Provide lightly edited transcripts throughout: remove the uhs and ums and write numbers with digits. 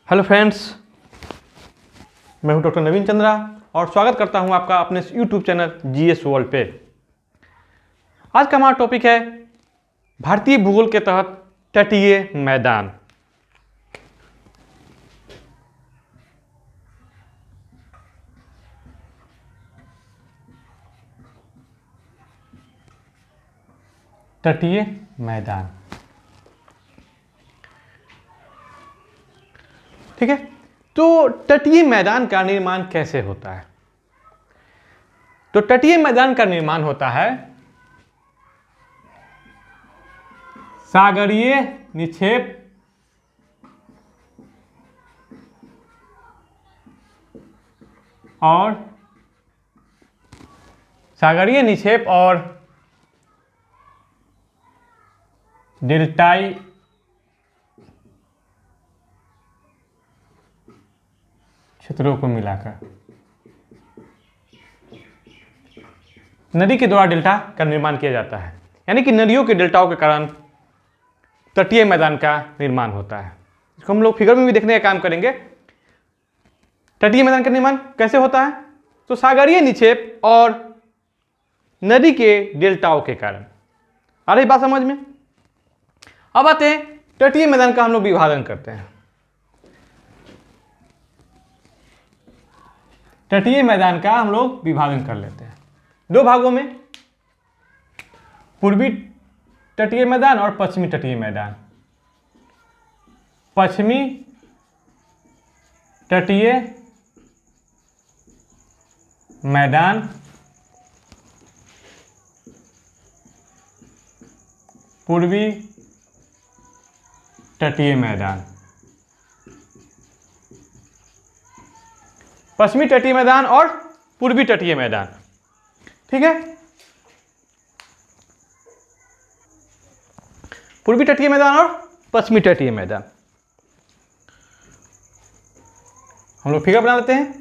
Hello friends, मैं हूं doctor नवीन चंद्रा और स्वागत करता हूं आपका अपने यूट्यूब चैनल जीएस वर्ल्ड पे। आज का हमारा टॉपिक है भारतीय भूगोल के तहत तटीय मैदान। तटीय मैदान, ठीक है। तो तटीय मैदान का निर्माण कैसे होता है? तो तटीय मैदान का निर्माण होता है सागरीय निक्षेप और डेल्टाई क्षेत्रों को मिलाकर नदी के द्वारा डेल्टा का निर्माण किया जाता है। यानी कि नदियों के डेल्टाओं के कारण तटीय मैदान का निर्माण होता है। इसको हम लोग फिगर में भी देखने का काम करेंगे। तटीय मैदान का निर्माण कैसे होता है? तो सागरीय निक्षेप और नदी के डेल्टाओं के कारण। आ रही बात समझ में? अब आते हैं तटीय मैदान का हम लोग विभाजन करते हैं। तटीय मैदान का हम लोग विभाजन कर लेते हैं दो भागों में, पूर्वी तटीय मैदान और पश्चिमी तटीय मैदान। पश्चिमी तटीय मैदान पूर्वी तटीय मैदान। पश्चिमी तटीय मैदान और पूर्वी तटीय मैदान, ठीक है। पूर्वी तटीय मैदान और पश्चिमी तटीय मैदान हम लोग फिगर बना लेते हैं।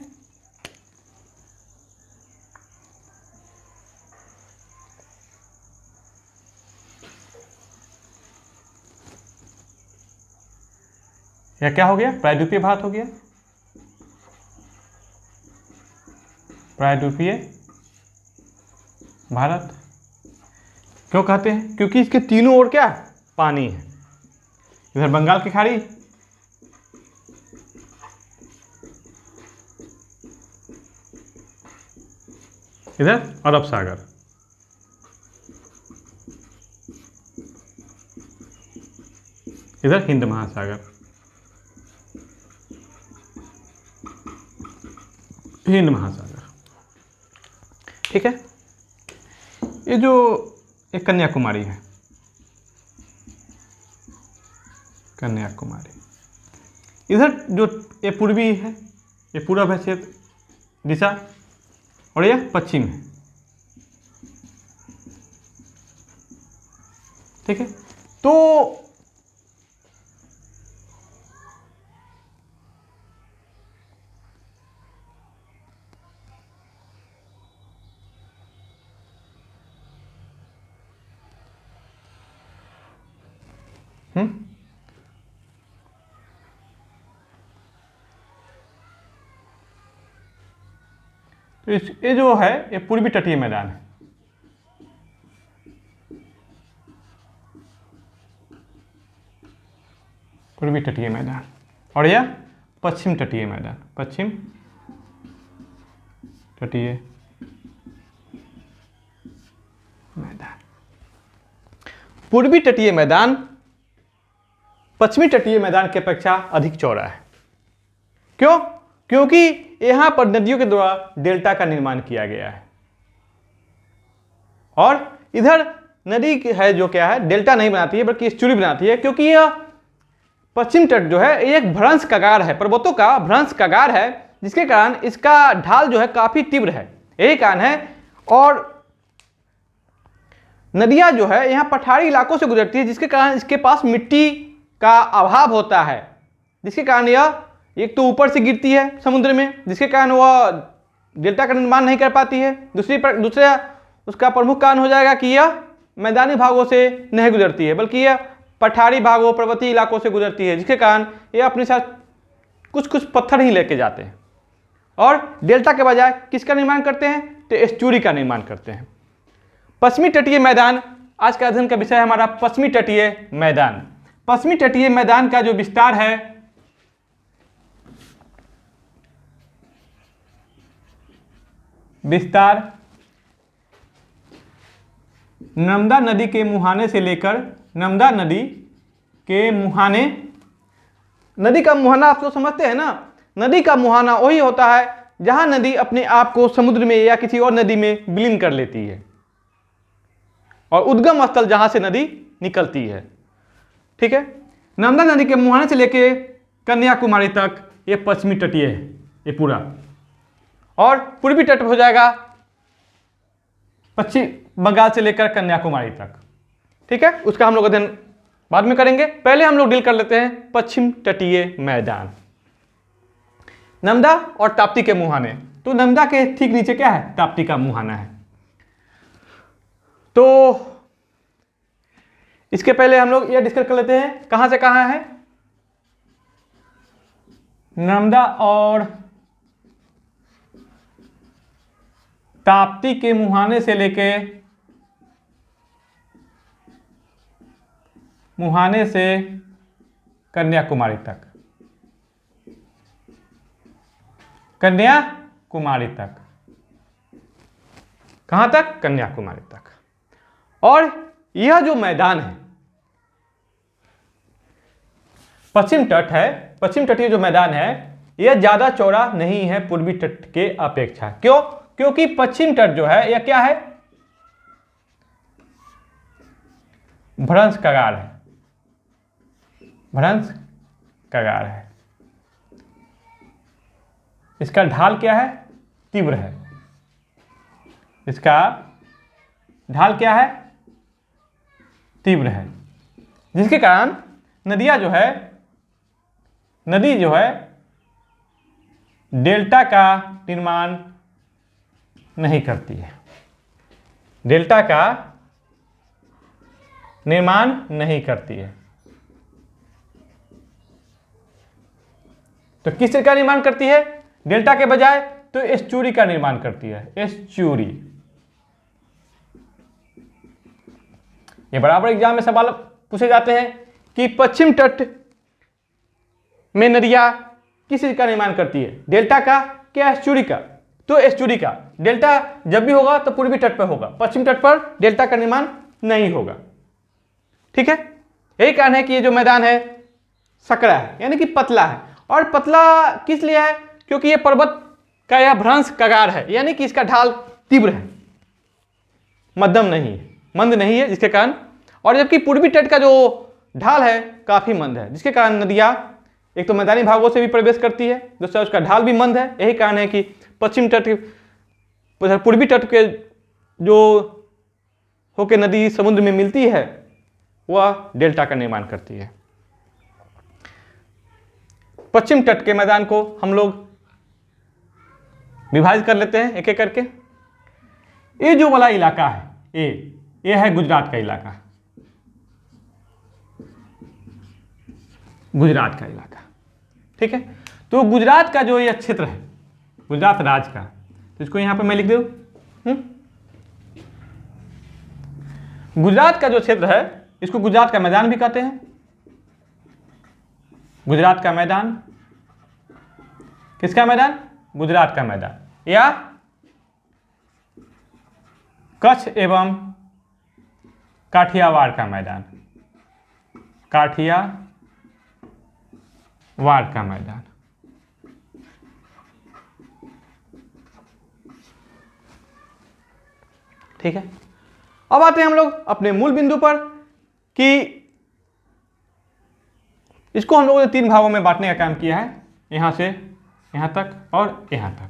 यह क्या हो गया? प्रायद्वीपीय भारत हो गया। प्रायद्वीपीय भारत क्यों कहते हैं? क्योंकि इसके तीनों ओर क्या पानी है। इधर बंगाल की खाड़ी, इधर अरब सागर, इधर हिंद महासागर। हिंद महासागर, ठीक है। ये जो एक कन्याकुमारी है, कन्याकुमारी, इधर जो ये पूर्वी है, ये पूर्व है क्षेत्र दिशा, और यह पश्चिम है, ठीक है। तो ये जो है ये पूर्वी तटीय मैदान है। पूर्वी तटीय मैदान और यह पश्चिम तटीय मैदान। पश्चिम तटीय मैदान। पूर्वी तटीय मैदान पश्चिमी तटीय मैदान की अपेक्षा अधिक चौड़ा है। क्यों? क्योंकि यहां पर नदियों के द्वारा डेल्टा का निर्माण किया गया है और इधर नदी है जो क्या है, डेल्टा नहीं बनाती है बल्कि एस्चुरी बनाती है। क्योंकि यह पश्चिम तट जो है एक भ्रंश कगार है, पर्वतों का भ्रंश कगार है, जिसके कारण इसका ढाल जो है काफी तीव्र है, यही कारण है। और नदियां जो है यहाँ पठारी इलाकों से गुजरती है, जिसके कारण इसके पास मिट्टी का अभाव होता है, जिसके कारण यह एक तो ऊपर से गिरती है समुद्र में, जिसके कारण वह डेल्टा का निर्माण नहीं कर पाती है। दूसरा उसका प्रमुख कारण हो जाएगा कि यह मैदानी भागों से नहीं गुजरती है, बल्कि यह पठारी भागों पर्वतीय इलाकों से गुजरती है, जिसके कारण यह अपने साथ कुछ कुछ पत्थर ही लेके जाते हैं और डेल्टा के बजाय किसका निर्माण करते हैं, तो एस्चुरी का निर्माण करते हैं। पश्चिमी तटीय मैदान, आज का अध्ययन का विषय है हमारा पश्चिमी तटीय मैदान। पश्चिमी तटीय मैदान का जो विस्तार है नर्मदा नदी के मुहाने से लेकर, नर्मदा नदी के मुहाने, नदी का मुहाना आप लोग समझते हैं ना, नदी का मुहाना वही होता है जहां नदी अपने आप को समुद्र में या किसी और नदी में विलीन कर लेती है, और उद्गम स्थल जहां से नदी निकलती है। ठीक है, नर्मदा नदी के मुहाने से लेके कन्याकुमारी तक ये पश्चिमी तटीय है ये पूरा, और पूर्वी तट हो जाएगा पश्चिम बंगाल से लेकर कन्याकुमारी तक। ठीक है, उसका हम लोग अध्ययन बाद में करेंगे, पहले हम लोग डील कर लेते हैं पश्चिम तटीय मैदान। नर्मदा और ताप्ती के मुहाने, तो नर्मदा के ठीक नीचे क्या है, ताप्ती का मुहाना है। तो इसके पहले हम लोग यह डिस्कस कर लेते हैं कहां से कहां है नर्मदा और ताप्ती के मुहाने से लेके मुहाने से कन्याकुमारी तक, कन्याकुमारी तक, कहां तक, कन्याकुमारी तक। और यह जो मैदान है पश्चिम तट है, पश्चिम तटीय जो मैदान है यह ज्यादा चौड़ा नहीं है पूर्वी तट के अपेक्षा। क्यों, क्योंकि पश्चिम तट जो है यह क्या है, भ्रंश कगार है, भ्रंश कगार है। इसका ढाल क्या है, तीव्र है, इसका ढाल क्या है, तीव्र है, जिसके कारण नदियां जो है, नदी जो है डेल्टा का निर्माण नहीं करती है, डेल्टा का निर्माण नहीं करती है। तो किस का निर्माण करती है, डेल्टा के बजाय तो एस्चुरी का निर्माण करती है, एस्चुरी। ये बराबर एग्जाम में सवाल पूछे जाते हैं कि पश्चिम तट में नदियां किस चीज का निर्माण करती है, डेल्टा का क्या एस्चुरी का, तो एस्चुरी का। डेल्टा जब भी होगा तो पूर्वी तट पर होगा, पश्चिम तट पर डेल्टा का निर्माण नहीं होगा। ठीक है, यही कारण है कि ये जो मैदान है सकरा है, यानी कि पतला है। और पतला किस लिए है, क्योंकि ये पर्वत का यह भ्रंश कगार है, यानी कि इसका ढाल तीव्र है, मध्यम नहीं है, मंद नहीं है, जिसके कारण, और जबकि पूर्वी तट का जो ढाल है काफी मंद है, जिसके कारण नदियां एक तो मैदानी भागों से भी प्रवेश करती है, दूसरा उसका ढाल भी मंद है। यही कारण है कि पश्चिम तट, पूर्वी तट के जो होके नदी समुद्र में मिलती है वह डेल्टा का निर्माण करती है। पश्चिम तट के मैदान को हम लोग विभाजित कर लेते हैं एक एक करके। ये जो वाला इलाका है ये है गुजरात का इलाका, गुजरात का इलाका। ठीक है, तो गुजरात का जो यह क्षेत्र है, गुजरात राज्य का, तो इसको यहां पर मैं लिख दूं, गुजरात का जो क्षेत्र है इसको गुजरात का मैदान भी कहते हैं। गुजरात का मैदान, किसका मैदान, गुजरात का मैदान, या कच्छ एवं काठियावाड़ का मैदान, काठियावाड़ का मैदान। ठीक है, अब आते हैं हम लोग अपने मूल बिंदु पर कि इसको हम लोगों ने 3 भागों में बांटने का काम किया है, यहां से यहां तक और यहां तक।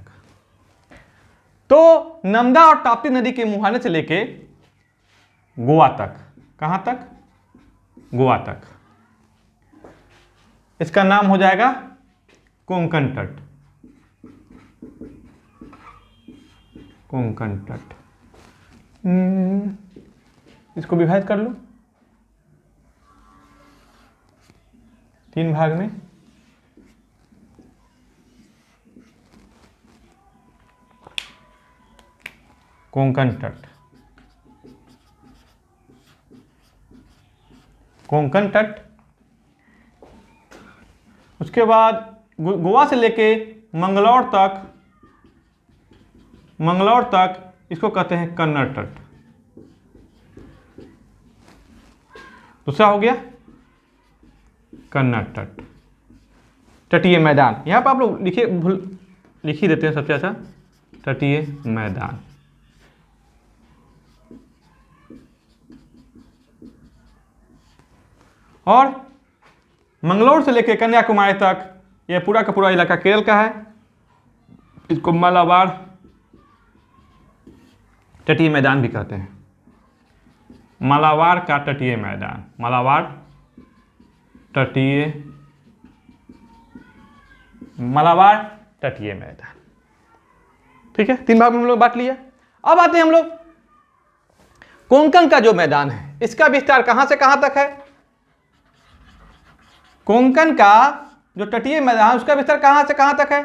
तो नर्मदा और ताप्ती नदी के मुहाने से लेके गोवा तक, कहां तक, गोवा तक, इसका नाम हो जाएगा कोंकण तट, कोंकण तट। इसको विभाजित कर लो 3 भाग में। कोंकण तट, कोंकण तट। उसके बाद गोवा से लेके मंगलौर तक इसको कहते हैं कन्नड़ तट। दूसरा हो गया कन्नड़ तट, तटीय मैदान। यहां पर आप लोग लिख ही देते हैं सबसे अच्छा, तटीय मैदान। और मंगलौर से लेकर कन्याकुमारी तक यह पूरा का पूरा इलाका केरल का है। इसको मालाबार तटीय मैदान भी कहते हैं। मालाबार का तटीय मैदान, मालाबार तटीय मैदान। ठीक है, 3 भाग में हम लोग बांट लिया। अब आते हैं हम लोग कोंकण का जो मैदान है, इसका विस्तार कहां से कहां तक है। कोंकण का जो तटीय मैदान, उसका विस्तार कहां से कहां तक है,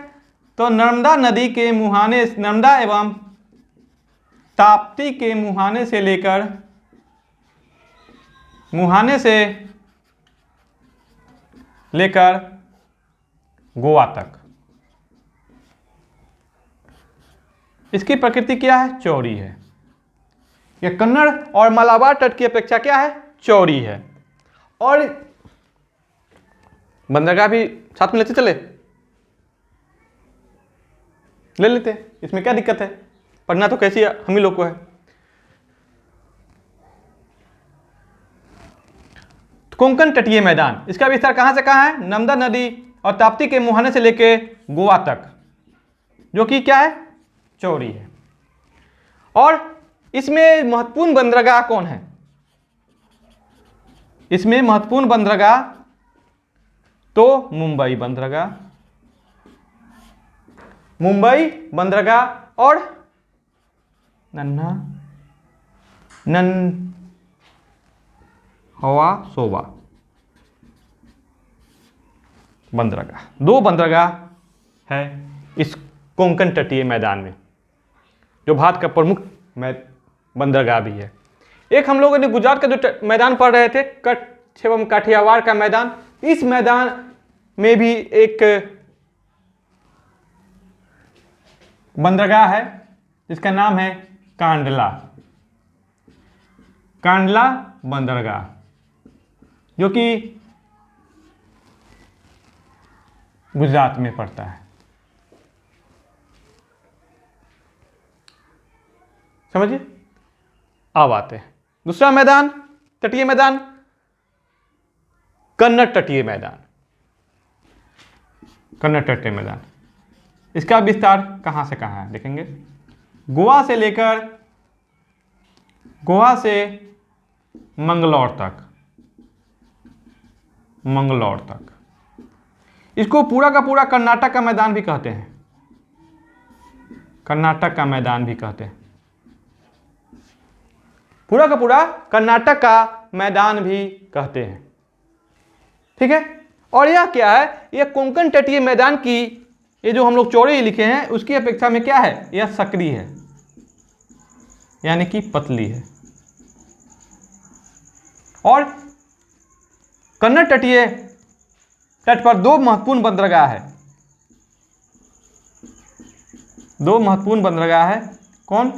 तो नर्मदा नदी के मुहाने, नर्मदा एवं ताप्ती के मुहाने से लेकर गोवा तक। इसकी प्रकृति क्या है, चौड़ी है। यह कन्नड़ और मालाबार तट की अपेक्षा क्या है, चौड़ी है। और बंदरगाह भी साथ में लेते चले, ले लेते, इसमें क्या दिक्कत है, पढ़ना तो कैसी हम ही लोग को है। कोंकण तटीय मैदान, इसका विस्तार कहां से कहां है, नर्मदा नदी और ताप्ती के मुहाने से लेके गोवा तक, जो कि क्या है, चौड़ी है। और इसमें महत्वपूर्ण बंदरगाह कौन है, इसमें महत्वपूर्ण बंदरगाह तो मुंबई बंदरगाह और हवा सोबा बंदरगाह। 2 बंदरगाह है इस कोंकण तटीय मैदान में, जो भारत का प्रमुख बंदरगाह भी है। एक हम लोगों ने गुजरात का जो मैदान पढ़ रहे थे, कच्छ एवं काठियावाड़ का मैदान, इस मैदान में भी एक बंदरगाह है जिसका नाम है कांडला बंदरगाह, जो कि गुजरात में पड़ता है। समझिए। अब आते हैं दूसरा मैदान, तटीय मैदान, कन्नड़ तटीय मैदान। कन्नड़ तटीय मैदान, इसका विस्तार कहां से कहां है देखेंगे। गोवा से मंगलौर तक। इसको पूरा का पूरा कर्नाटक का मैदान भी कहते हैं, कर्नाटक का मैदान भी कहते हैं, पूरा का पूरा कर्नाटक का मैदान भी कहते हैं। ठीक है। और यह क्या है, यह कोंकण तटीय मैदान की, ये जो हम लोग चौड़ी लिखे हैं, उसकी अपेक्षा में क्या है, यह सकरी है, यानी कि पतली है। और कन्नड़ तटीय तट पर 2 महत्वपूर्ण बंदरगाह है, 2 महत्वपूर्ण बंदरगाह है। कौन,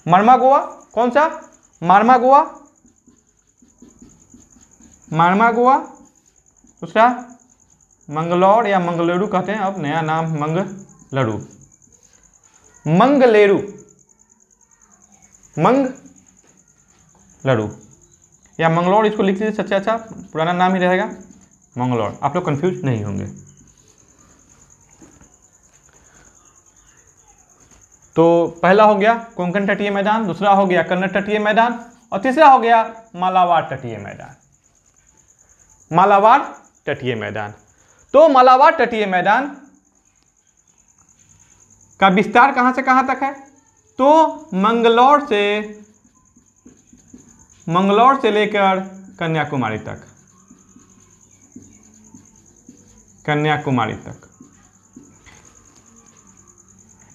मार्मागोआ, कौन सा, मार्मागोआ, दूसरा मंगलौर या मंगलेरू कहते हैं, अब नया नाम मंगलेरू या मंगलौर, इसको लिख लीजिए, सबसे अच्छा पुराना नाम ही रहेगा मंगलौर, आप लोग कंफ्यूज नहीं होंगे। तो पहला हो गया कोंकण तटीय मैदान, दूसरा हो गया कन्नड़ तटीय मैदान, और तीसरा हो गया मालाबार तटीय मैदान। मालाबार तटीय मैदान, तो मालाबार तटीय मैदान का विस्तार कहां से कहां तक है, तो मंगलौर से लेकर कन्याकुमारी तक।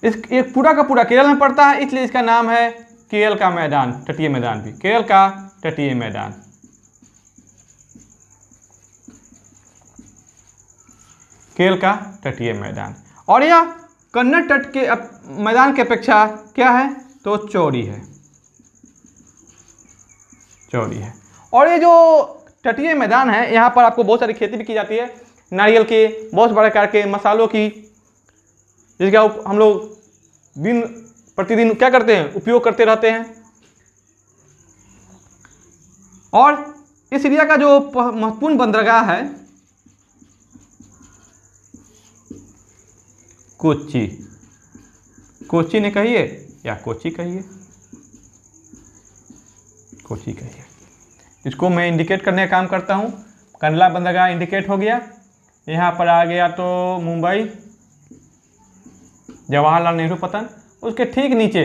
इस एक पूरा का पूरा केरल में पड़ता है, इसलिए इसका नाम है केरल का मैदान, तटीय मैदान भी, केरल का तटीय मैदान। केरल का तटीय मैदान। और यह कन्नड़ तट के मैदान की अपेक्षा क्या है, तो चौड़ी है, चौड़ी है। और ये जो तटीय मैदान है, यहाँ पर आपको बहुत सारी खेती भी की जाती है, नारियल के, बहुत बड़े प्रकार के मसालों की, जिसका हम लोग दिन प्रतिदिन क्या करते हैं, उपयोग करते रहते हैं। और इस एरिया का जो महत्वपूर्ण बंदरगाह है कोच्चि, कोच्चि ने कहिए या कोच्चि कहिए, कोच्चि कहिए। इसको मैं इंडिकेट करने का काम करता हूँ। कंडला बंदरगाह इंडिकेट हो गया। यहाँ पर आ गया तो मुंबई, जवाहरलाल नेहरू पतन, उसके ठीक नीचे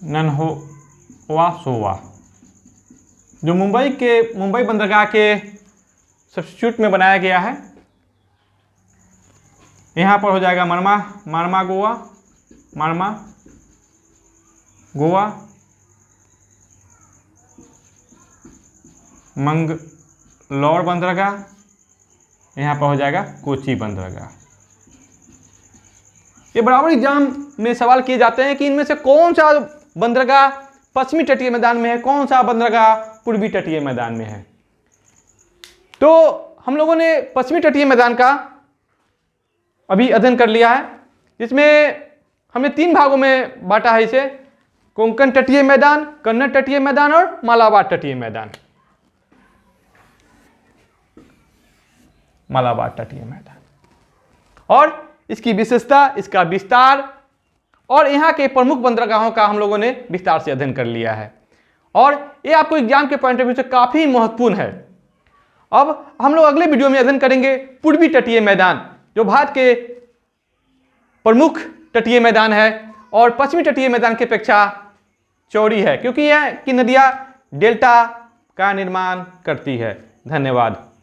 नन्होवा सोवा, जो मुंबई बंदरगाह के सब्स्टिट्यूट में बनाया गया है। यहाँ पर हो जाएगा मारमा गोवा, मंगलौर बंदरगाह, यहाँ पर हो जाएगा कोच्चि बंदरगाह। ये बराबर एग्जाम में सवाल किए जाते हैं कि इनमें से कौन सा बंदरगाह पश्चिमी तटीय मैदान में है, कौन सा बंदरगाह पूर्वी तटीय मैदान में है। तो हम लोगों ने पश्चिमी तटीय मैदान का अभी अध्ययन कर लिया है, जिसमें हमने 3 भागों में बांटा है इसे, कोंकण तटीय मैदान, कन्नड़ तटीय मैदान और मालाबार तटीय मैदान। मालाबार तटीय मैदान और इसकी विशेषता, इसका विस्तार और यहाँ के प्रमुख बंदरगाहों का हम लोगों ने विस्तार से अध्ययन कर लिया है। और ये आपको एग्जाम के पॉइंट ऑफ व्यू से काफ़ी महत्वपूर्ण है। अब हम लोग अगले वीडियो में अध्ययन करेंगे पूर्वी तटीय मैदान, जो भारत के प्रमुख तटीय मैदान है और पश्चिमी तटीय मैदान की अपेक्षा चौड़ी है, क्योंकि यह की नदियाँ डेल्टा का निर्माण करती है। धन्यवाद।